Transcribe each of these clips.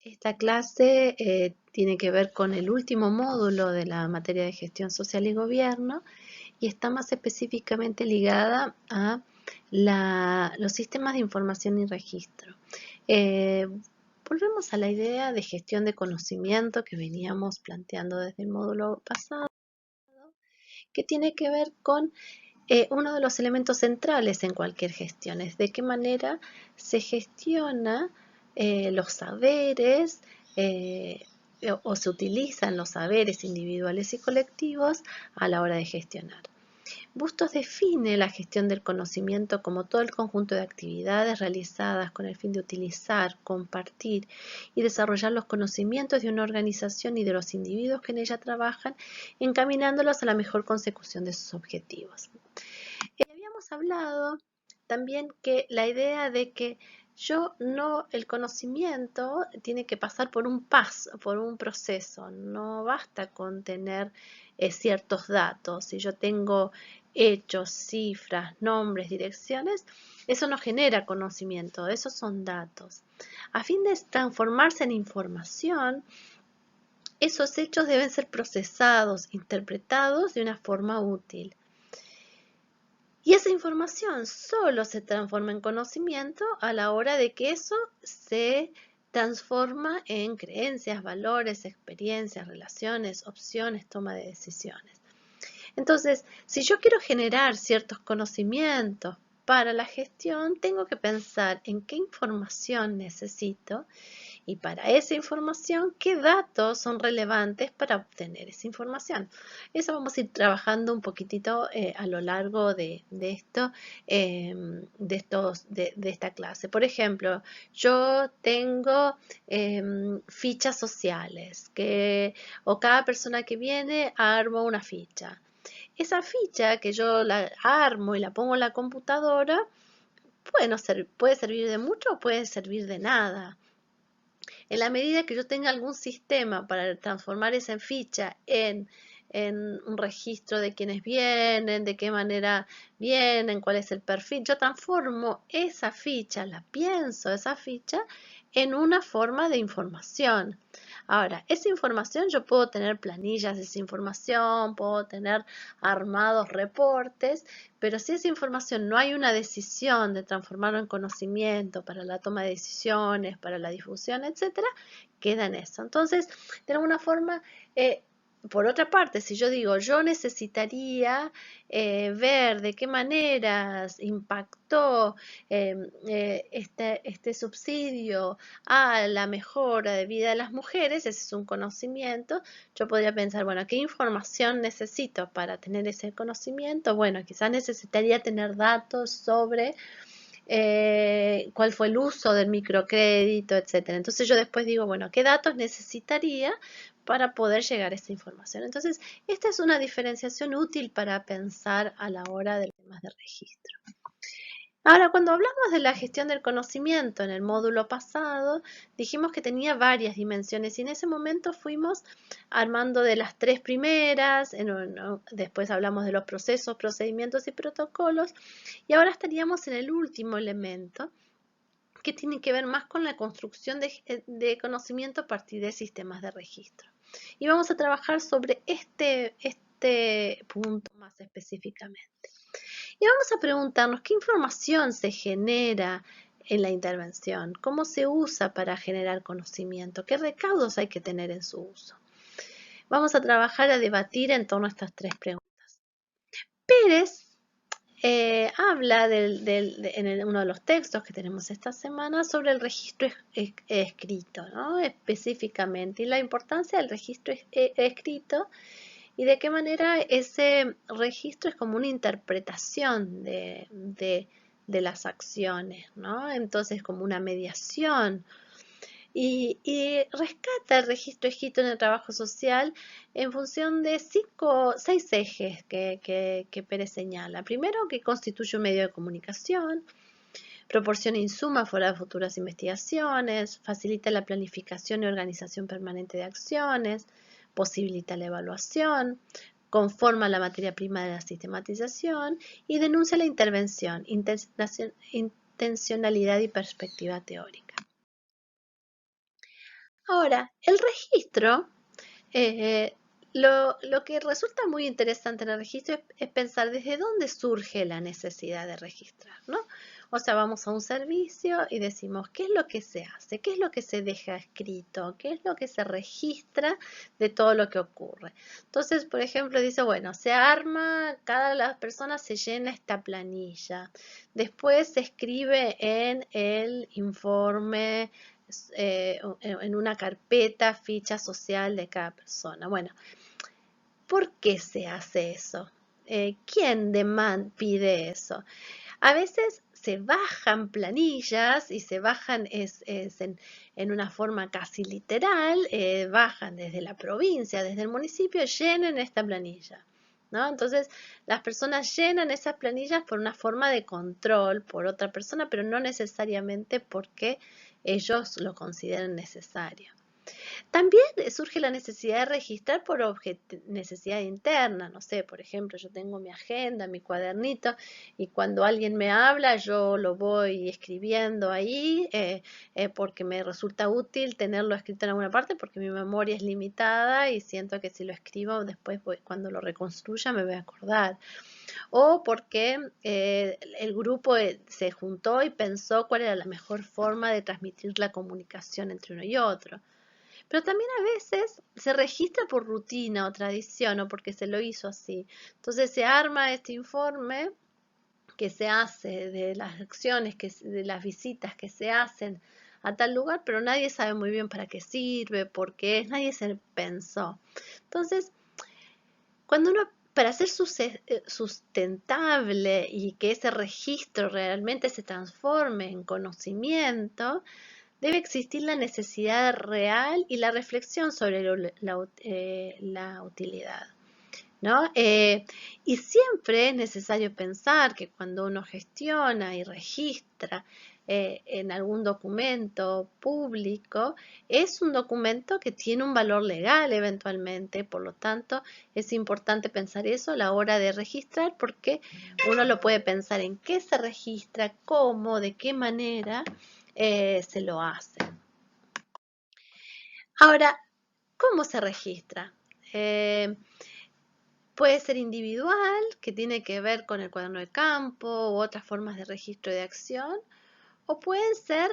Esta clase tiene que ver con el último módulo de la materia de gestión social y gobierno y está más específicamente ligada a los sistemas de información y registro. Eh, Volvemos a la idea de gestión de conocimiento que veníamos planteando desde el módulo pasado, que tiene que ver con uno de los elementos centrales en cualquier gestión, es de qué manera se gestiona los saberes eh, o se utilizan los saberes individuales y colectivos a la hora de gestionar. Bustos define la gestión del conocimiento como todo el conjunto de actividades realizadas con el fin de utilizar, compartir y desarrollar los conocimientos de una organización y de los individuos que en ella trabajan, encaminándolos a la mejor consecución de sus objetivos. Habíamos hablado también que la idea de que el conocimiento tiene que pasar por un paso, por un proceso, no basta con tener ciertos datos. Si yo tengo hechos, cifras, nombres, direcciones, eso no genera conocimiento, esos son datos. A fin de transformarse en información, esos hechos deben ser procesados, interpretados de una forma útil. Y esa información solo se transforma en conocimiento a la hora de que eso se transforma en creencias, valores, experiencias, relaciones, opciones, toma de decisiones. Entonces, si yo quiero generar ciertos conocimientos para la gestión, tengo que pensar en qué información necesito y para esa información, ¿qué datos son relevantes para obtener esa información? Eso vamos a ir trabajando un poquitito a lo largo de esta clase. Por ejemplo, yo tengo fichas sociales, o cada persona que viene armo una ficha. Esa ficha que yo la armo y la pongo en la computadora, puede servir de mucho o puede servir de nada. En la medida que yo tenga algún sistema para transformar esa ficha en un registro de quienes vienen, de qué manera vienen, cuál es el perfil, yo transformo esa ficha, esa ficha en una forma de información. Ahora, esa información yo puedo tener planillas de esa información, puedo tener armados reportes, pero si esa información no hay una decisión de transformarlo en conocimiento para la toma de decisiones, para la difusión, etcétera, queda en eso. Entonces, de alguna forma, por otra parte, si yo digo, yo necesitaría ver de qué maneras impactó este subsidio a la mejora de vida de las mujeres, ese es un conocimiento, yo podría pensar, bueno, ¿qué información necesito para tener ese conocimiento? Bueno, quizás necesitaría tener datos sobre cuál fue el uso del microcrédito, etcétera. Entonces yo después digo, bueno, ¿qué datos necesitaría para poder llegar a esta información? Entonces, esta es una diferenciación útil para pensar a la hora de temas de registro. Ahora, cuando hablamos de la gestión del conocimiento en el módulo pasado, dijimos que tenía varias dimensiones y en ese momento fuimos armando de las tres primeras, después hablamos de los procesos, procedimientos y protocolos, y ahora estaríamos en el último elemento, que tiene que ver más con la construcción de conocimiento a partir de sistemas de registro. Y vamos a trabajar sobre este punto más específicamente. Y vamos a preguntarnos qué información se genera en la intervención, cómo se usa para generar conocimiento, qué recaudos hay que tener en su uso. Vamos a trabajar a debatir en torno a estas tres preguntas. Pérez habla en uno de los textos que tenemos esta semana sobre el registro escrito, ¿no? Específicamente, y la importancia del registro escrito y de qué manera ese registro es como una interpretación de las acciones, ¿no? Entonces, como una mediación. Y rescata el registro escrito en el trabajo social en función de seis ejes que Pérez señala. Primero, que constituye un medio de comunicación, proporciona insumos para futuras investigaciones, facilita la planificación y organización permanente de acciones, posibilita la evaluación, conforma la materia prima de la sistematización y denuncia la intervención, intencionalidad y perspectiva teórica. Ahora, el registro, eh, lo que resulta muy interesante en el registro es pensar desde dónde surge la necesidad de registrar, ¿no? O sea, vamos a un servicio y decimos, ¿qué es lo que se hace? ¿Qué es lo que se deja escrito? ¿Qué es lo que se registra de todo lo que ocurre? Entonces, por ejemplo, dice, bueno, se arma, cada las personas se llena esta planilla. Después se escribe en el informe en una carpeta, ficha social de cada persona. Bueno, ¿por qué se hace eso? ¿Quién pide eso? A veces se bajan planillas y se bajan en una forma casi literal, bajan desde la provincia, desde el municipio, llenen esta planilla. ¿No? Entonces, las personas llenan esas planillas por una forma de control por otra persona, pero no necesariamente porque ellos lo consideren necesario. También surge la necesidad de registrar por necesidad interna, no sé, por ejemplo, yo tengo mi agenda, mi cuadernito, y cuando alguien me habla, yo lo voy escribiendo ahí, porque me resulta útil tenerlo escrito en alguna parte, porque mi memoria es limitada y siento que si lo escribo después, cuando lo reconstruya, me voy a acordar. O porque el grupo se juntó y pensó cuál era la mejor forma de transmitir la comunicación entre uno y otro. Pero también a veces se registra por rutina o tradición o porque se lo hizo así. Entonces se arma este informe que se hace de las acciones, de las visitas que se hacen a tal lugar, pero nadie sabe muy bien para qué sirve, por qué es, nadie se pensó. Entonces, cuando uno, para ser sustentable y que ese registro realmente se transforme en conocimiento, debe existir la necesidad real y la reflexión sobre la utilidad, ¿no? Y siempre es necesario pensar que cuando uno gestiona y registra en algún documento público, es un documento que tiene un valor legal eventualmente, por lo tanto es importante pensar eso a la hora de registrar porque uno lo puede pensar en qué se registra, cómo, de qué manera se lo hace. Ahora, ¿cómo se registra? Eh, Puede ser individual, que tiene que ver con el cuaderno de campo u otras formas de registro de acción, o pueden ser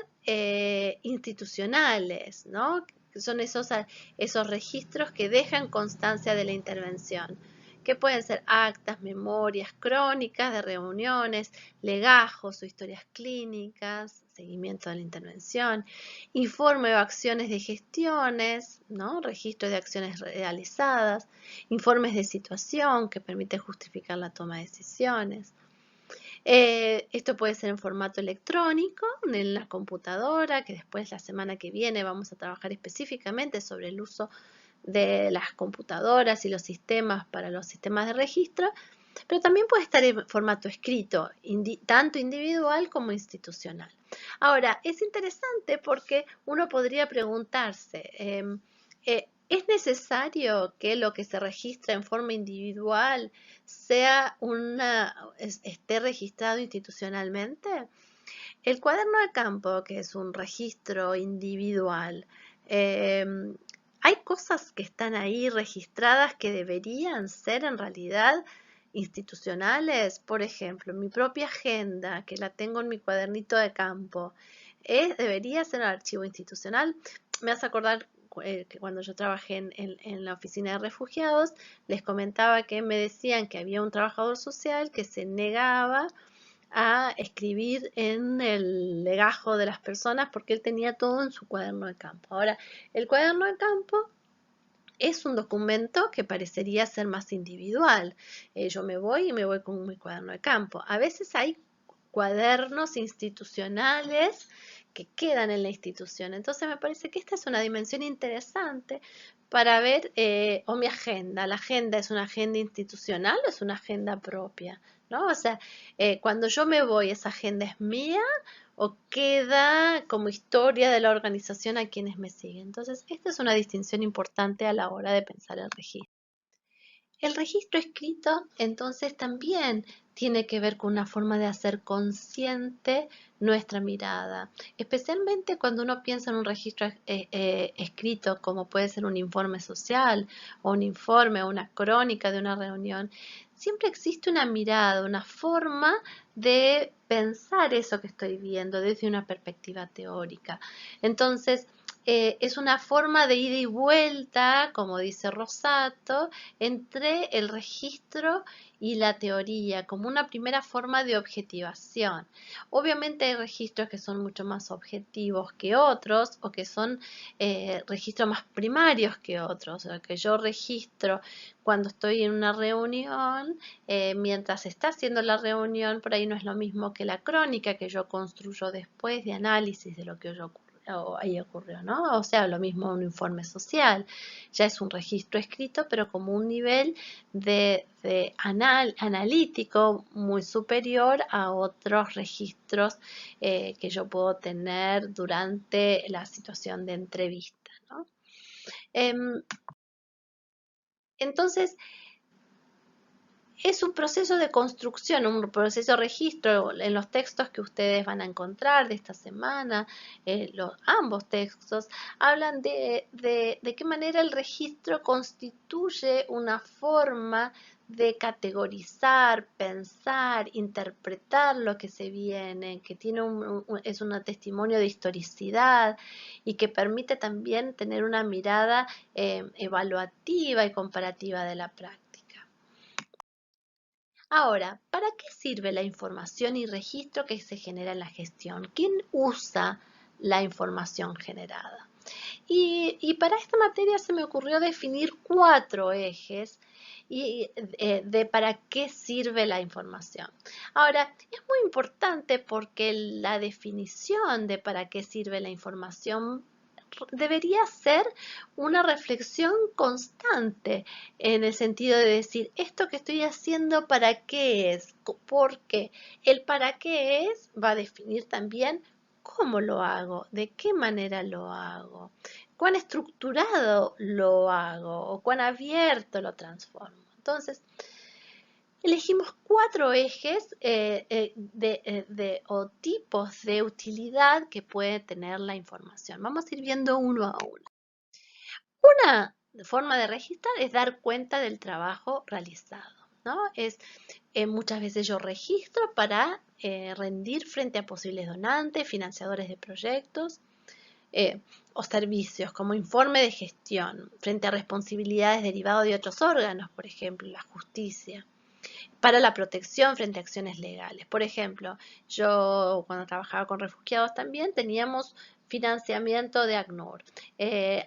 institucionales, ¿no? Son esos registros que dejan constancia de la intervención, que pueden ser actas, memorias, crónicas de reuniones, legajos o historias clínicas, seguimiento de la intervención, informe o acciones de gestiones, ¿no? Registro de acciones realizadas, informes de situación que permiten justificar la toma de decisiones. Esto puede ser en formato electrónico, en la computadora, que después la semana que viene vamos a trabajar específicamente sobre el uso de las computadoras y los sistemas para los sistemas de registro, pero también puede estar en formato escrito, tanto individual como institucional. Ahora, es interesante porque uno podría preguntarse, ¿es necesario que lo que se registra en forma individual esté registrado institucionalmente? El cuaderno de campo, que es un registro individual, eh, hay cosas que están ahí registradas que deberían ser en realidad institucionales. Por ejemplo, mi propia agenda, que la tengo en mi cuadernito de campo, debería ser un archivo institucional. Me hace acordar que cuando yo trabajé en la oficina de refugiados, les comentaba que me decían que había un trabajador social que se negaba a escribir en el legajo de las personas porque él tenía todo en su cuaderno de campo. Ahora, el cuaderno de campo es un documento que parecería ser más individual. Yo me voy y me voy con mi cuaderno de campo. A veces hay cuadernos institucionales que quedan en la institución. Entonces me parece que esta es una dimensión interesante para ver, o mi agenda, la agenda es una agenda institucional o es una agenda propia, ¿no? O sea, cuando yo me voy, ¿esa agenda es mía o queda como historia de la organización a quienes me siguen? Entonces, esta es una distinción importante a la hora de pensar el registro. El registro escrito, entonces, también tiene que ver con una forma de hacer consciente nuestra mirada, especialmente cuando uno piensa en un registro escrito, como puede ser un informe social o un informe o una crónica de una reunión. Siempre existe una mirada, una forma de pensar eso que estoy viendo desde una perspectiva teórica. Entonces, es una forma de ida y vuelta, como dice Rosato, entre el registro y la teoría, como una primera forma de objetivación. Obviamente hay registros que son mucho más objetivos que otros, o que son registros más primarios que otros, o sea, que yo registro cuando estoy en una reunión, mientras está haciendo la reunión, por ahí no es lo mismo que la crónica que yo construyo después de análisis de lo que yo ahí ocurrió, ¿no? O sea, lo mismo un informe social, ya es un registro escrito, pero como un nivel de analítico muy superior a otros registros que yo puedo tener durante la situación de entrevista, ¿no? Em, entonces, es un proceso de construcción, un proceso de registro en los textos que ustedes van a encontrar de esta semana. Ambos textos hablan de qué manera el registro constituye una forma de categorizar, pensar, interpretar lo que se viene, que tiene es un testimonio de historicidad y que permite también tener una mirada evaluativa y comparativa de la práctica. Ahora, ¿para qué sirve la información y registro que se genera en la gestión? ¿Quién usa la información generada? Y para esta materia se me ocurrió definir 4 ejes de para qué sirve la información. Ahora, es muy importante porque la definición de para qué sirve la información debería ser una reflexión constante en el sentido de decir, esto que estoy haciendo, ¿para qué es? Porque el para qué es va a definir también cómo lo hago, de qué manera lo hago, cuán estructurado lo hago o cuán abierto lo transformo. Entonces, elegimos 4 ejes o tipos de utilidad que puede tener la información. Vamos a ir viendo uno a uno. Una forma de registrar es dar cuenta del trabajo realizado, ¿no? Muchas veces yo registro para rendir frente a posibles donantes, financiadores de proyectos o servicios, como informe de gestión, frente a responsabilidades derivadas de otros órganos, por ejemplo, la justicia, para la protección frente a acciones legales. Por ejemplo, yo cuando trabajaba con refugiados también teníamos financiamiento de ACNUR.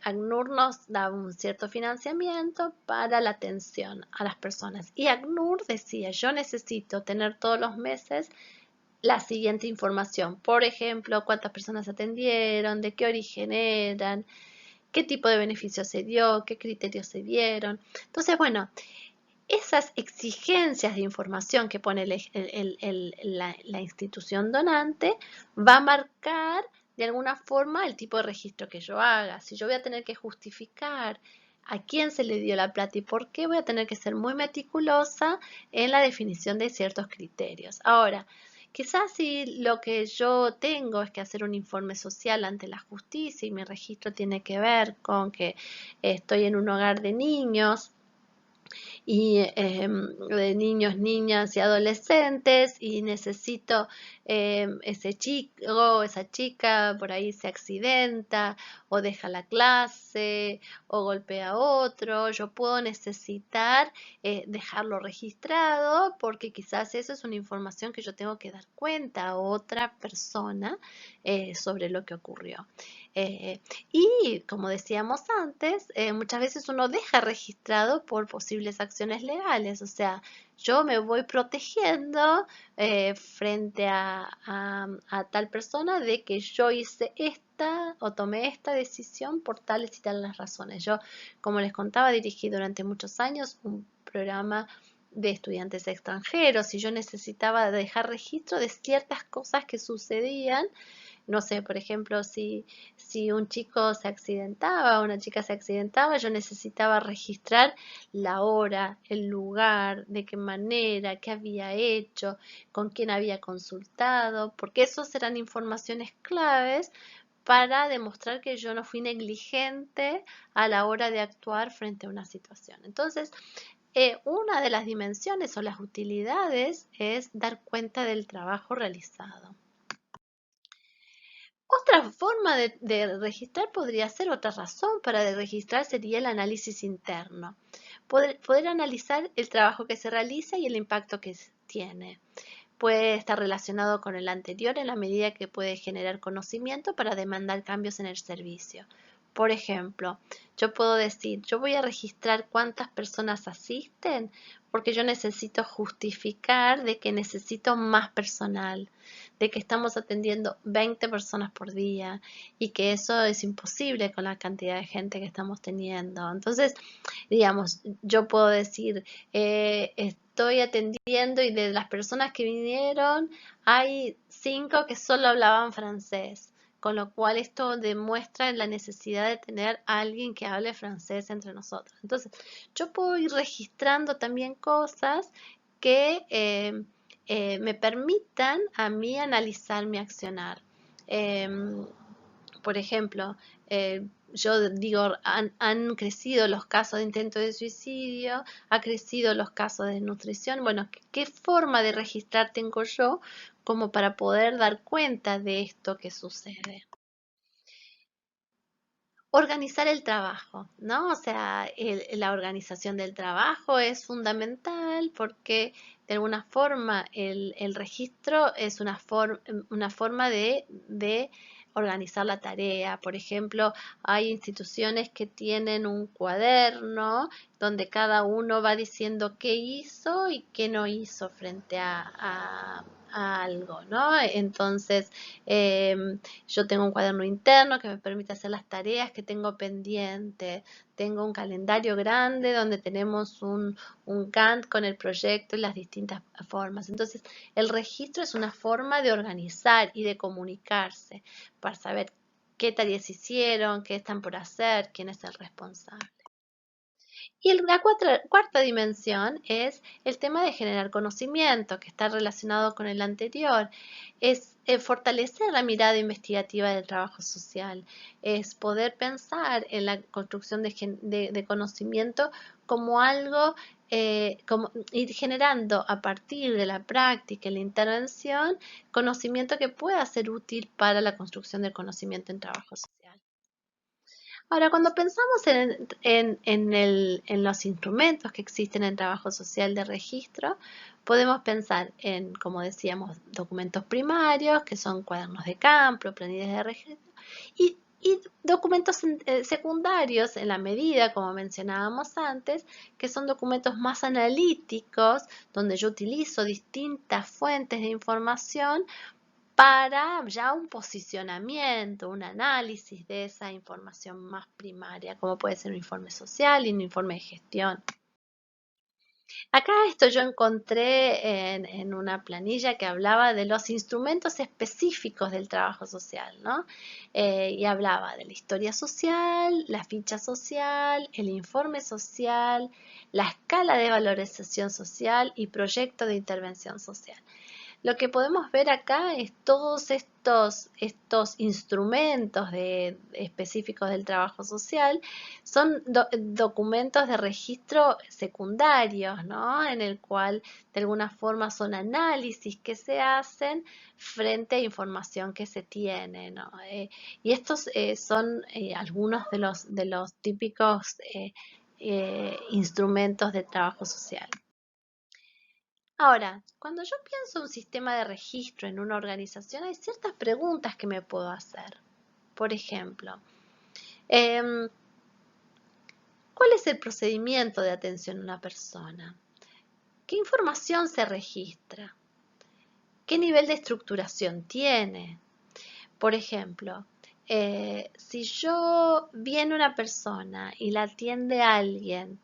ACNUR nos daba un cierto financiamiento para la atención a las personas y ACNUR decía, yo necesito tener todos los meses la siguiente información. Por ejemplo, cuántas personas atendieron, de qué origen eran, qué tipo de beneficio se dio, qué criterios se dieron. Entonces, bueno, esas exigencias de información que pone la institución donante va a marcar de alguna forma el tipo de registro que yo haga. Si yo voy a tener que justificar a quién se le dio la plata y por qué, voy a tener que ser muy meticulosa en la definición de ciertos criterios. Ahora, quizás si lo que yo tengo es que hacer un informe social ante la justicia y mi registro tiene que ver con que estoy en un hogar de niños, y de niños, niñas y adolescentes y necesito ese chico o esa chica por ahí se accidenta o deja la clase o golpea a otro, yo puedo necesitar dejarlo registrado porque quizás eso es una información que yo tengo que dar cuenta a otra persona sobre lo que ocurrió. Eh, y como decíamos antes, muchas veces uno deja registrado por posibles acciones legales, o sea, yo me voy protegiendo frente a tal persona de que yo hice esta o tomé esta decisión por tales y tales razones. Yo, como les contaba, dirigí durante muchos años un programa de estudiantes extranjeros y yo necesitaba dejar registro de ciertas cosas que sucedían no sé, por ejemplo, si un chico se accidentaba, una chica se accidentaba, yo necesitaba registrar la hora, el lugar, de qué manera, qué había hecho, con quién había consultado, porque esos eran informaciones claves para demostrar que yo no fui negligente a la hora de actuar frente a una situación. Entonces, una de las dimensiones o las utilidades es dar cuenta del trabajo realizado. Otra forma de registrar podría ser, otra razón para registrar sería el análisis interno. Poder analizar el trabajo que se realiza y el impacto que tiene. Puede estar relacionado con el anterior en la medida que puede generar conocimiento para demandar cambios en el servicio. Por ejemplo, yo puedo decir, yo voy a registrar cuántas personas asisten porque yo necesito justificar de que necesito más personal, de que estamos atendiendo 20 personas por día y que eso es imposible con la cantidad de gente que estamos teniendo. Entonces, digamos, yo puedo decir, estoy atendiendo y de las personas que vinieron hay 5 que solo hablaban francés. Con lo cual esto demuestra la necesidad de tener a alguien que hable francés entre nosotros. Entonces, yo puedo ir registrando también cosas que me permitan a mí analizar mi accionar. Por ejemplo, yo digo, han crecido los casos de intento de suicidio, ha crecido los casos de desnutrición. Bueno, ¿qué forma de registrar tengo yo como para poder dar cuenta de esto que sucede? Organizar el trabajo, ¿no? O sea, la organización del trabajo es fundamental porque de alguna forma el registro es una forma de organizar la tarea. Por ejemplo, hay instituciones que tienen un cuaderno donde cada uno va diciendo qué hizo y qué no hizo frente a algo, ¿no? Entonces, yo tengo un cuaderno interno que me permite hacer las tareas que tengo pendiente. Tengo un calendario grande donde tenemos un Gantt con el proyecto y las distintas formas. Entonces, el registro es una forma de organizar y de comunicarse para saber qué tareas hicieron, qué están por hacer, quién es el responsable. Y la cuarta dimensión es el tema de generar conocimiento, que está relacionado con el anterior. Es fortalecer la mirada investigativa del trabajo social. Es poder pensar en la construcción de conocimiento como algo, como ir generando a partir de la práctica y la intervención, conocimiento que pueda ser útil para la construcción del conocimiento en trabajo social. Ahora, cuando pensamos en los instrumentos que existen en trabajo social de registro, podemos pensar en, como decíamos, documentos primarios, que son cuadernos de campo, planillas de registro, y documentos secundarios en la medida, como mencionábamos antes, que son documentos más analíticos, donde yo utilizo distintas fuentes de información para ya un posicionamiento, un análisis de esa información más primaria, como puede ser un informe social y un informe de gestión. Acá esto yo encontré en una planilla que hablaba de los instrumentos específicos del trabajo social, ¿no? Y hablaba de la historia social, la ficha social, el informe social, la escala de valorización social y proyecto de intervención social. Lo que podemos ver acá es todos estos instrumentos específicos del trabajo social, son documentos de registro secundarios, ¿no? En el cual de alguna forma son análisis que se hacen frente a información que se tiene, ¿no? Y estos son algunos de los típicos instrumentos de trabajo social. Ahora, cuando yo pienso en un sistema de registro en una organización, hay ciertas preguntas que me puedo hacer. Por ejemplo, em, ¿cuál es el procedimiento de atención a una persona? ¿Qué información se registra? ¿Qué nivel de estructuración tiene? Por ejemplo, si yo viene una persona y la atiende a alguien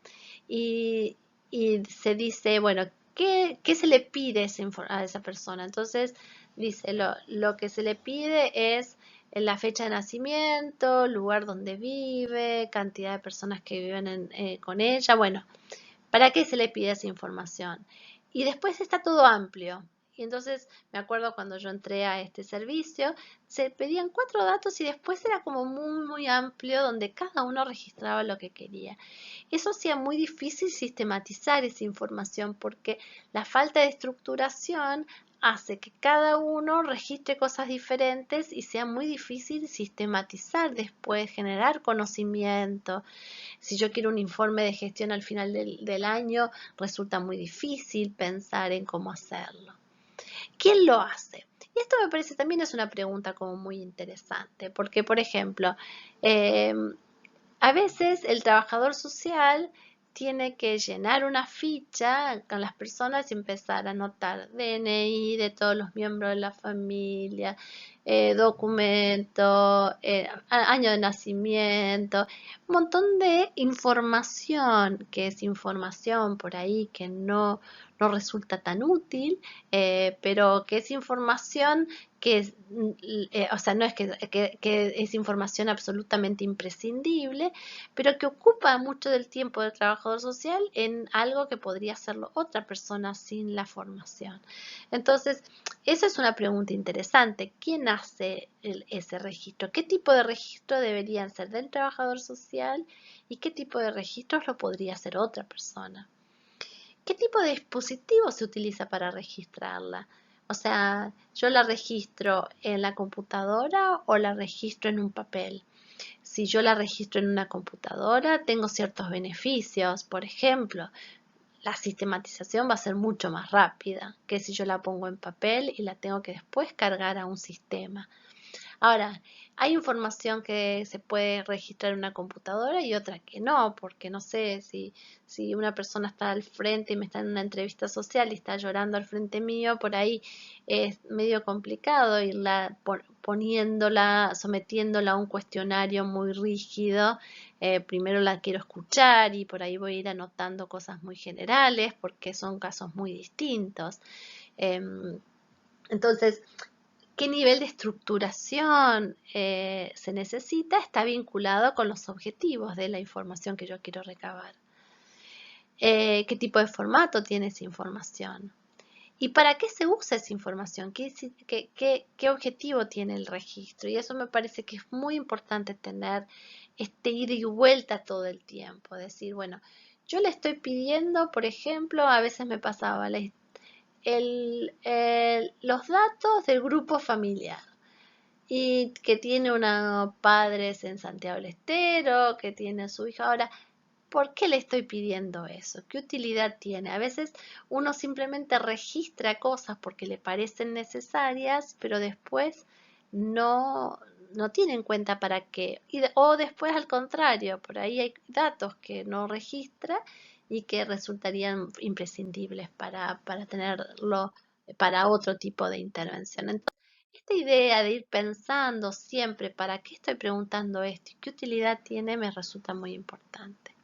y, y se dice, bueno, ¿qué se le pide a esa persona? Entonces Dice, lo que se le pide es la fecha de nacimiento, lugar donde vive, cantidad de personas que viven con ella. Bueno, ¿para qué se le pide esa información? Y después está todo amplio. Y entonces me acuerdo cuando yo entré a este servicio, se pedían 4 datos y después era como muy, muy amplio donde cada uno registraba lo que quería. Eso hacía muy difícil sistematizar esa información porque la falta de estructuración hace que cada uno registre cosas diferentes y sea muy difícil sistematizar después, generar conocimiento. Si yo quiero un informe de gestión al final del año, resulta muy difícil pensar en cómo hacerlo. ¿Quién lo hace? Y esto me parece también es una pregunta como muy interesante, porque por ejemplo, eh, a veces el trabajador social tiene que llenar una ficha con las personas y empezar a anotar DNI de todos los miembros de la familia, documento, año de nacimiento, un montón de información que es información por ahí que no resulta tan útil, pero que es información que es, o sea, no es que es información absolutamente imprescindible, pero que ocupa mucho del tiempo del trabajador social en algo que podría hacerlo otra persona sin la formación. Entonces, esa es una pregunta interesante. ¿Quién hace ese registro? ¿Qué tipo de registro deberían ser del trabajador social y qué tipo de registros lo podría hacer otra persona? ¿Qué tipo de dispositivo se utiliza para registrarla? O sea, ¿yo la registro en la computadora o la registro en un papel? Si yo la registro en una computadora, tengo ciertos beneficios. Por ejemplo, la sistematización va a ser mucho más rápida que si yo la pongo en papel y la tengo que después cargar a un sistema. Ahora, hay información que se puede registrar en una computadora y otra que no, porque no sé si una persona está al frente y me está en una entrevista social y está llorando al frente mío, por ahí es medio complicado irla poniéndola, sometiéndola a un cuestionario muy rígido. Primero la quiero escuchar y por ahí voy a ir anotando cosas muy generales porque son casos muy distintos. Entonces, qué nivel de estructuración se necesita está vinculado con los objetivos de la información que yo quiero recabar. ¿Qué tipo de formato tiene esa información? ¿Y para qué se usa esa información? ¿Qué objetivo tiene el registro? Y eso me parece que es muy importante tener este ida y vuelta todo el tiempo. Decir, bueno, yo le estoy pidiendo, por ejemplo, a veces me pasaba los datos del grupo familiar y que tiene una padres en Santiago del Estero, que tiene a su hija. Ahora, ¿por qué le estoy pidiendo eso? ¿Qué utilidad tiene? A veces uno simplemente registra cosas porque le parecen necesarias, pero después no, no tiene en cuenta para qué. O después al contrario, por ahí hay datos que no registra y que resultarían imprescindibles para tenerlo para otro tipo de intervención. Entonces, esta idea de ir pensando siempre para qué estoy preguntando esto y qué utilidad tiene me resulta muy importante.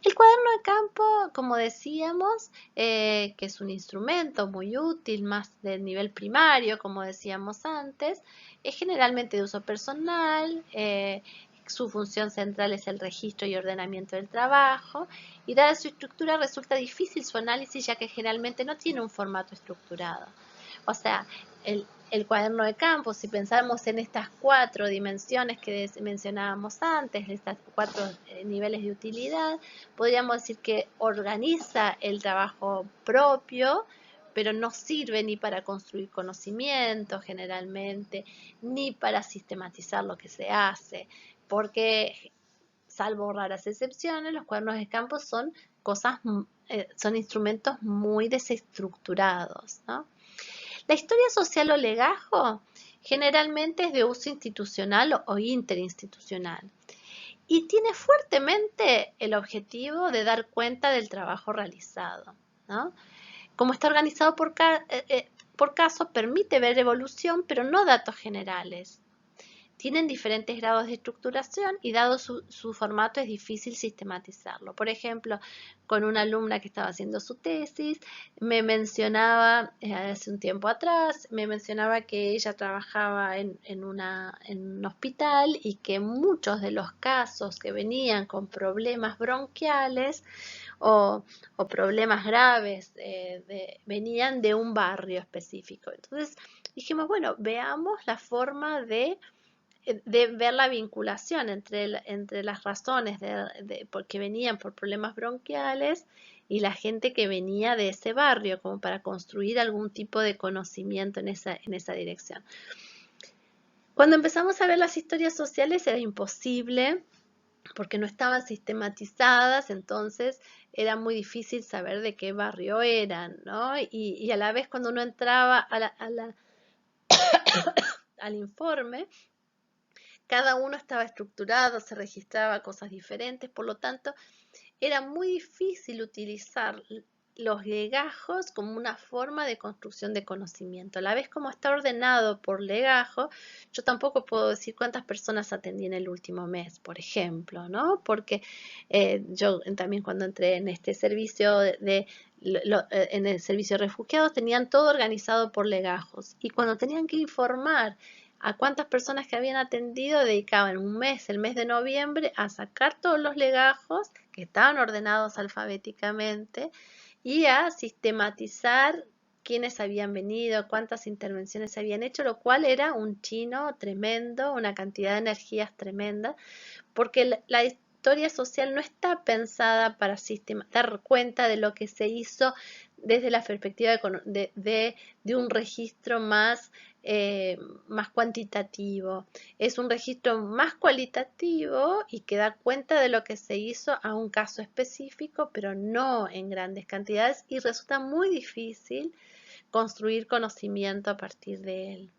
El cuaderno de campo, como decíamos, que es un instrumento muy útil, más del nivel primario, como decíamos antes, es generalmente de uso personal, su función central es el registro y ordenamiento del trabajo, y dada su estructura resulta difícil su análisis ya que generalmente no tiene un formato estructurado. O sea, el cuaderno de campo, si pensamos en estas 4 dimensiones que mencionábamos antes, estas 4 niveles de utilidad, podríamos decir que organiza el trabajo propio, pero no sirve ni para construir conocimiento generalmente, ni para sistematizar lo que se hace, porque salvo raras excepciones, los cuadernos de campo son son instrumentos muy desestructurados, ¿no? La historia social o legajo generalmente es de uso institucional o interinstitucional y tiene fuertemente el objetivo de dar cuenta del trabajo realizado, ¿no? Como está organizado por caso, permite ver evolución, pero no datos generales. tienen diferentes grados de estructuración y dado su formato es difícil sistematizarlo. Por ejemplo, con una alumna que estaba haciendo su tesis, me mencionaba, hace un tiempo atrás, me mencionaba que ella trabajaba en un hospital y que muchos de los casos que venían con problemas bronquiales o problemas graves venían de un barrio específico. Entonces dijimos, bueno, veamos la forma de ver la vinculación entre las razones porque venían por problemas bronquiales y la gente que venía de ese barrio, como para construir algún tipo de conocimiento en esa dirección. Cuando empezamos a ver las historias sociales era imposible porque no estaban sistematizadas, entonces era muy difícil saber de qué barrio eran, ¿no? Y a la vez cuando uno entraba al informe, cada uno estaba estructurado, se registraba cosas diferentes, por lo tanto, era muy difícil utilizar los legajos como una forma de construcción de conocimiento. A la vez como está ordenado por legajo, yo tampoco puedo decir cuántas personas atendí en el último mes, por ejemplo, ¿no? Porque yo también cuando entré en este servicio en el servicio de refugiados tenían todo organizado por legajos y cuando tenían que informar a cuántas personas que habían atendido dedicaban un mes, el mes de noviembre, a sacar todos los legajos que estaban ordenados alfabéticamente y a sistematizar quiénes habían venido, cuántas intervenciones se habían hecho, lo cual era un chino tremendo, una cantidad de energías tremenda, porque la historia social no está pensada para dar cuenta de lo que se hizo desde la perspectiva de un registro más cuantitativo. Es un registro más cualitativo y que da cuenta de lo que se hizo a un caso específico, pero no en grandes cantidades y resulta muy difícil construir conocimiento a partir de él.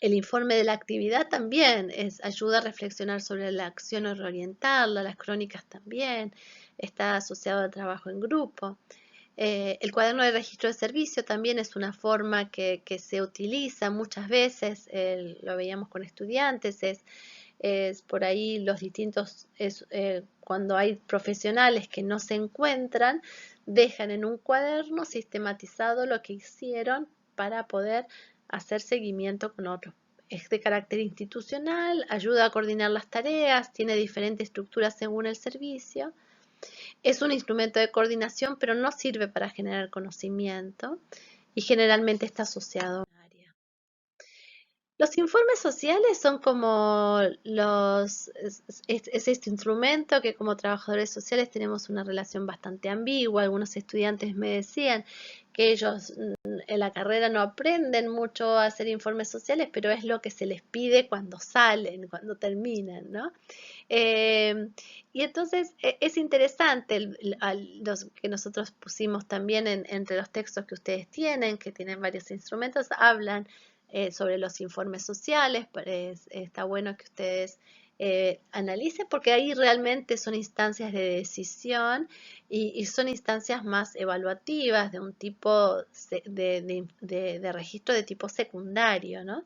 El informe de la actividad también ayuda a reflexionar sobre la acción o reorientarla, las crónicas también, está asociado al trabajo en grupo. El cuaderno de registro de servicio también es una forma que se utiliza muchas veces, lo veíamos con estudiantes, es por ahí los distintos, cuando hay profesionales que no se encuentran, dejan en un cuaderno sistematizado lo que hicieron para poder hacer seguimiento con otros. Es de carácter institucional, ayuda a coordinar las tareas, tiene diferentes estructuras según el servicio. Es un instrumento de coordinación, pero no sirve para generar conocimiento y generalmente está asociado a un área. Los informes sociales son como es este instrumento que como trabajadores sociales tenemos una relación bastante ambigua. Algunos estudiantes me decían que ellos en la carrera no aprenden mucho a hacer informes sociales, pero es lo que se les pide cuando salen, cuando terminan, ¿no? Y entonces es interesante los que nosotros pusimos también entre los textos que ustedes tienen, que tienen varios instrumentos, hablan sobre los informes sociales. Está bueno que ustedes analicen porque ahí realmente son instancias de decisión y son instancias más evaluativas de un tipo de registro de tipo secundario, ¿no?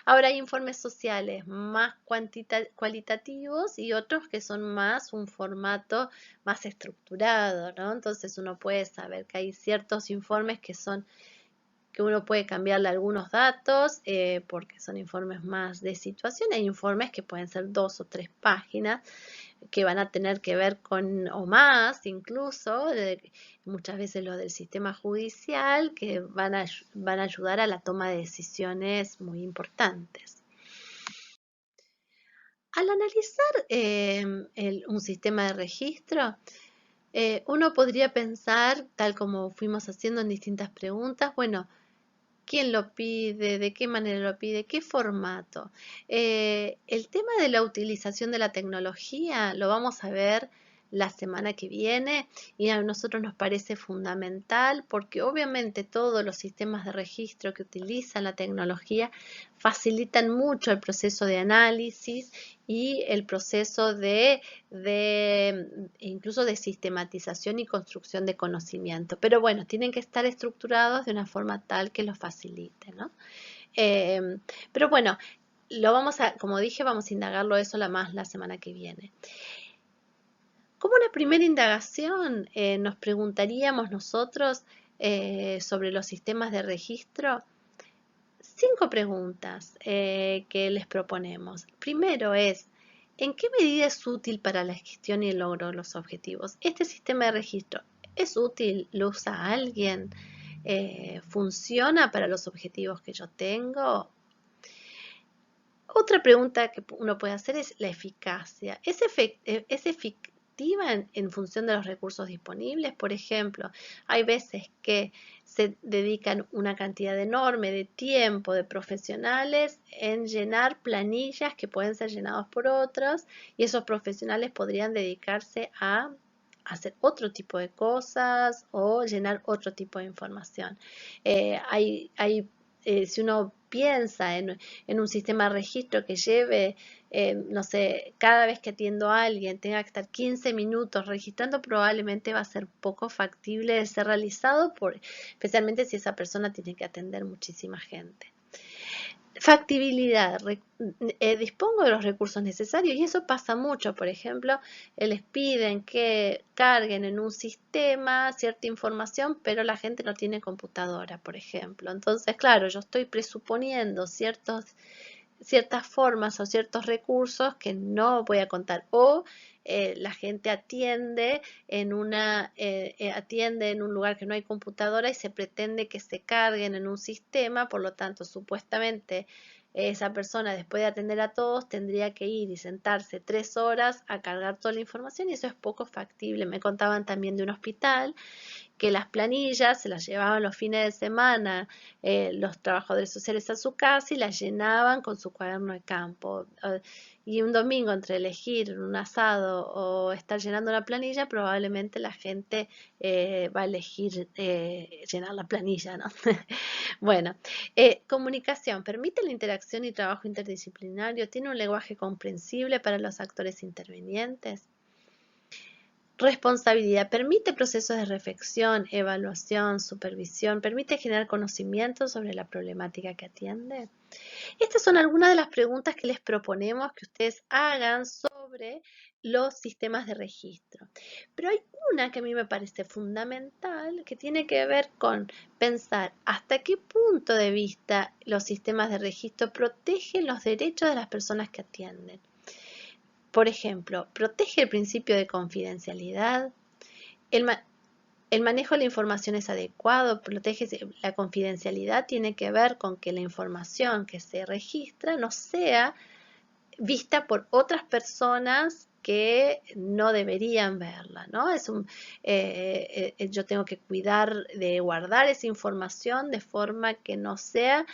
Ahora hay informes sociales más cualitativos y otros que son más un formato más estructurado, ¿no? Entonces uno puede saber que hay ciertos informes que uno puede cambiarle algunos datos porque son informes más de situación. Hay informes que pueden ser 2 o 3 páginas que van a tener que ver con, o más incluso, muchas veces lo del sistema judicial, que van a ayudar a la toma de decisiones muy importantes. Al analizar un sistema de registro, uno podría pensar, tal como fuimos haciendo en distintas preguntas, bueno, ¿quién lo pide? ¿De qué manera lo pide? ¿Qué formato? El tema de la utilización de la tecnología lo vamos a ver la semana que viene y a nosotros nos parece fundamental porque obviamente todos los sistemas de registro que utilizan la tecnología facilitan mucho el proceso de análisis y el proceso incluso de sistematización y construcción de conocimiento. Pero bueno, tienen que estar estructurados de una forma tal que lo facilite, ¿no? Pero bueno, lo vamos a, como dije, vamos a indagarlo eso la semana que viene. Como una primera indagación, nos preguntaríamos nosotros sobre los sistemas de registro 5 preguntas que les proponemos. Primero es, ¿en qué medida es útil para la gestión y el logro de los objetivos? ¿Este sistema de registro es útil? ¿Lo usa alguien? ¿Funciona para los objetivos que yo tengo? Otra pregunta que uno puede hacer es la eficacia. ¿Es efectiva en función de los recursos disponibles? Por ejemplo, hay veces que se dedican una cantidad enorme de tiempo de profesionales en llenar planillas que pueden ser llenados por otros y esos profesionales podrían dedicarse a hacer otro tipo de cosas o llenar otro tipo de información. Si uno piensa en un sistema de registro que lleve, no sé, cada vez que atiendo a alguien tenga que estar 15 minutos registrando, probablemente va a ser poco factible de ser realizado, especialmente si esa persona tiene que atender muchísima gente. Factibilidad, dispongo de los recursos necesarios y eso pasa mucho. Por ejemplo, les piden que carguen en un sistema cierta información, pero la gente no tiene computadora, por ejemplo. Entonces, claro, yo estoy presuponiendo ciertas formas o ciertos recursos que no voy a contar. O la gente atiende en un lugar que no hay computadora y se pretende que se carguen en un sistema, por lo tanto, supuestamente esa persona después de atender a todos tendría que ir y sentarse 3 horas a cargar toda la información y eso es poco factible. Me contaban también de un hospital que las planillas se las llevaban los fines de semana los trabajadores sociales a su casa y las llenaban con su cuaderno de campo. Y un domingo entre elegir un asado o estar llenando una planilla, probablemente la gente va a elegir llenar la planilla, ¿no? Bueno, comunicación. ¿Permite la interacción y trabajo interdisciplinario? ¿Tiene un lenguaje comprensible para los actores intervinientes? Responsabilidad. Permite procesos de reflexión, evaluación, supervisión. Permite generar conocimiento sobre la problemática que atiende. Estas son algunas de las preguntas que les proponemos que ustedes hagan sobre los sistemas de registro. Pero hay una que a mí me parece fundamental que tiene que ver con pensar hasta qué punto de vista los sistemas de registro protegen los derechos de las personas que atienden. Por ejemplo, protege el principio de confidencialidad, el, ma el manejo de la información es adecuado, protege la confidencialidad, tiene que ver con que la información que se registra no sea vista por otras personas que no deberían verla, ¿no? Yo tengo que cuidar de guardar esa información de forma que no sea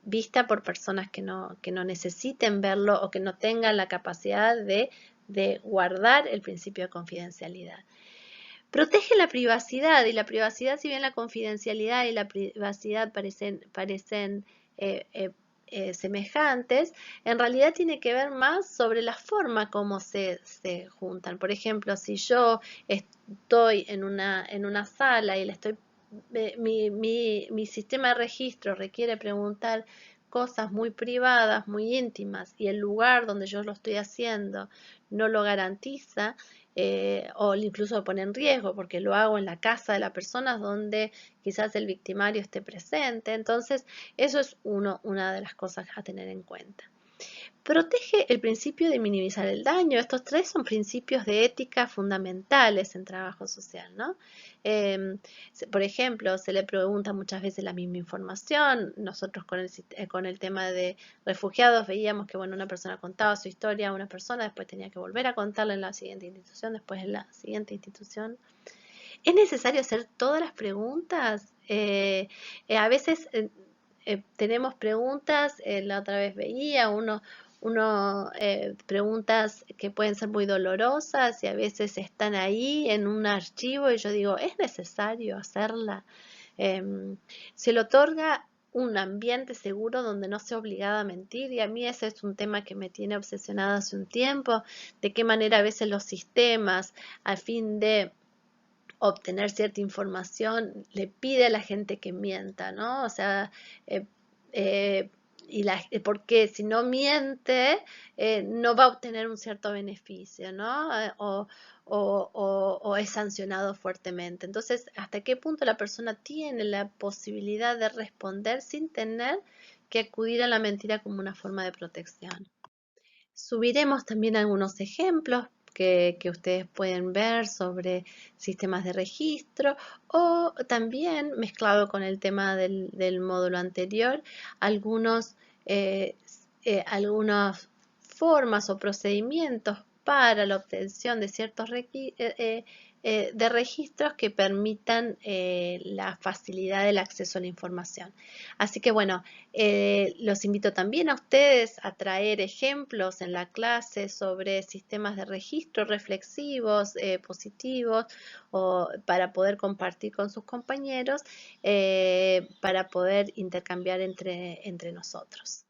vista por personas que no necesiten verlo o que no tengan la capacidad de guardar el principio de confidencialidad. Protege la privacidad y la privacidad, si bien la confidencialidad y la privacidad parecen semejantes, en realidad tiene que ver más sobre la forma como se juntan. Por ejemplo, si yo estoy en una sala y mi sistema de registro requiere preguntar cosas muy privadas, muy íntimas, y el lugar donde yo lo estoy haciendo no lo garantiza, o incluso lo pone en riesgo porque lo hago en la casa de la persona donde quizás el victimario esté presente. Entonces, eso es una de las cosas a tener en cuenta. Protege el principio de minimizar el daño. Estos 3 son principios de ética fundamentales en trabajo social, ¿no? Por ejemplo, se le pregunta muchas veces la misma información. Nosotros con el tema de refugiados veíamos que, bueno, una persona contaba su historia a una persona, después tenía que volver a contarla en la siguiente institución, después en la siguiente institución. ¿Es necesario hacer todas las preguntas? A veces tenemos preguntas, la otra vez veía preguntas que pueden ser muy dolorosas y a veces están ahí en un archivo y yo digo, ¿es necesario hacerla? Se le otorga un ambiente seguro donde no sea obligada a mentir y a mí ese es un tema que me tiene obsesionada hace un tiempo, de qué manera a veces los sistemas, a fin de obtener cierta información, le pide a la gente que mienta, ¿no? O sea, eh, porque si no miente, no va a obtener un cierto beneficio, ¿no? O es sancionado fuertemente. Entonces, ¿hasta qué punto la persona tiene la posibilidad de responder sin tener que acudir a la mentira como una forma de protección? Subiremos también algunos ejemplos que ustedes pueden ver sobre sistemas de registro o también, mezclado con el tema del módulo anterior, algunos, eh, algunas formas o procedimientos para la obtención de ciertos de registros que permitan la facilidad del acceso a la información. Así que bueno, los invito también a ustedes a traer ejemplos en la clase sobre sistemas de registro reflexivos, positivos, o para poder compartir con sus compañeros, para poder intercambiar entre nosotros.